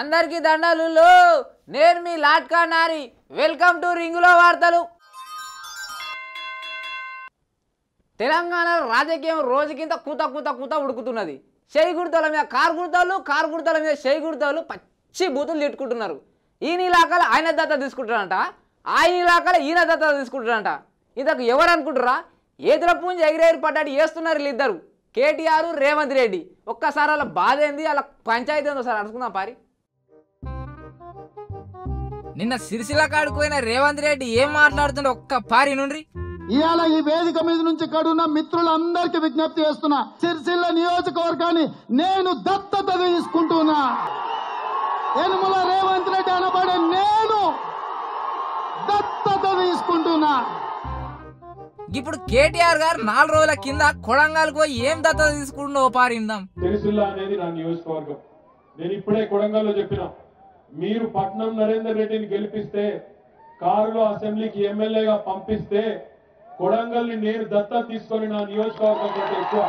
అందరికీ దండాలు. నేను మీ లాట్కా నారి. వెల్కమ్ టు రింగులో వార్తలు. తెలంగాణలో రాజకీయం రోజుకింత కూత కూత కూత ఉడుకుతున్నది. షెయి గుర్తాల మీద కారు గుర్తాలు, కారు గుర్తాల మీద షెయి గుర్తాలు పచ్చి బూతులు తిట్టుకుంటున్నారు. ఈయన ఇలాకాల ఆయన దత్త తీసుకుంటారంట, ఆయన ఇలాకాల ఈయన దత్త తీసుకుంటారంట. ఇంతకు ఎవరు అనుకుంటారా? ఏతుల పూంజ ఎగిరేరు పడ్డాడు చేస్తున్నారు వీళ్ళిద్దరు, కేటీఆర్ రేవంత్ రెడ్డి. ఒక్కసారి అలా బాధ ఏంది, అలా పంచాయతీ ఏందో సార్ అనుకుందాం పారి. నిన్న సిరిసిల్ల కాడుకోయిన రేవంత్ రెడ్డి ఏం మాట్లాడుతుండే ఒక్క పారి నుండి. ఇవాళ ఈ వేదిక మీద నుంచి కడున్న మిత్రులందరికీ విజ్ఞప్తి చేస్తున్నా, సిరిసిల్ల నియోజకవర్గాన్ని నేను దత్తత తీసుకుంటున్నా. యనుమల రేవంత్ రెడ్డి అనబడే నేను దత్తత తీసుకుంటున్నా. ఇప్పుడు కేటీఆర్ గారు 4 రోజుల కింద కొడంగల్కి పోయి ఏం దత్తత తీసుకుంటున్నావు పారిందాం. సిరిసిల్ల అనేది నా నియోజకవర్గం. నేను ఇప్పుడే కొడంగల్లో చెప్పినా, మీరు పట్నం నరేందర్ రెడ్డిని గెలిపిస్తే, కారులో అసెంబ్లీకి ఎమ్మెల్యేగా పంపిస్తే కొడంగల్ని నేను దత్తత తీసుకొని నా నియోజకవర్గం కంటే ఎక్కువ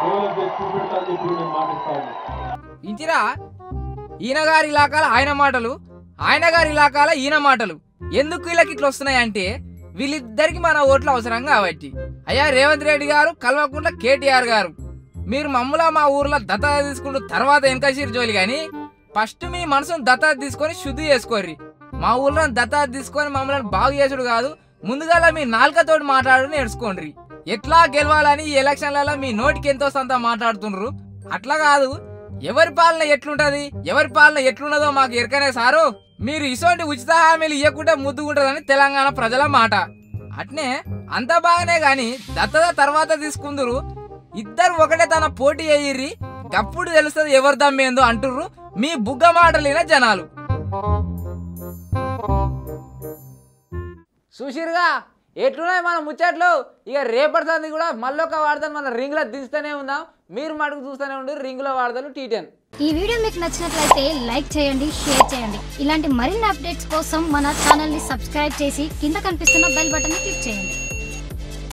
డెవలప్ చేసి చూపెడతానని చెప్పి నేను మాటిస్తాను. ఇంటిరా ఈయన గారి ఇలాకాల ఆయన మాటలు, ఆయన గారి ఇలాకాల ఈయన మాటలు. ఎందుకు వీళ్ళకి ఇట్లా వస్తున్నాయంటే వీళ్ళిద్దరికి మన ఓట్లు అవసరం కాబట్టి. అయ్యా రేవంత్ రెడ్డి గారు, కల్వకుంట్ల కేటీఆర్ గారు, మీరు మమ్మల్ని మా ఊర్లో దత్తత తీసుకుంటూ తర్వాత వెనకసిరి జోలి కానీ ఫస్ట్ మీ మనసును దత్తత తీసుకొని శుద్ధి చేసుకోర్రి. మా ఊర్లో దత్తత తీసుకొని మమ్మల్ని బాగు చేసుడు కాదు, ముందుగా మీ నాలుకతోటి మాట్లాడు నేర్చుకోండి. ఎట్లా గెలవాలని ఈ ఎలక్షన్లలో మీ నోటికి ఎంతో సంత మాట్లాడుతుండ్రు. అట్లా కాదు, ఎవరి పాలన ఎట్లుంటది, ఎవరి పాలన ఎట్లున్నదో మాకు ఎరకనే సారు. మీరు ఇటువంటి ఉచిత హామీలు ఇవ్వకుంటే ముద్దుకుంటదని తెలంగాణ ప్రజల మాట. అట్నే అంత బాగానే గాని దత్తత తర్వాత తీసుకుందరు. ఇద్దరు ఒకటే తన పోటీ అయ్యిర్రి, గప్పుడు తెలుస్తుంది ఎవరి దమ్మేందో అంటుర్రు మీ బుగ్గ మాటలిన జనాలు. చూసిరుగా ఎట్లున్నాయి మన ముచ్చట్లు. ఇక రేపటి సంది కూడా మళ్ళొక వార్తలు మన రింగ్లో దించుతూనే ఉందాం. మీరు మటుకు చూస్తూనే ఉండి రింగులో వార్తలు T10. ఈ వీడియో మీకు నచ్చినట్లయితే లైక్ చేయండి, షేర్ చేయండి. ఇలాంటి మరిన్ని అప్డేట్స్ కోసం మన ఛానల్ ని సబ్స్క్రైబ్ చేసి కింద కనిపిస్తున్న బెల్ బటన్ ని క్లిక్ చేయండి.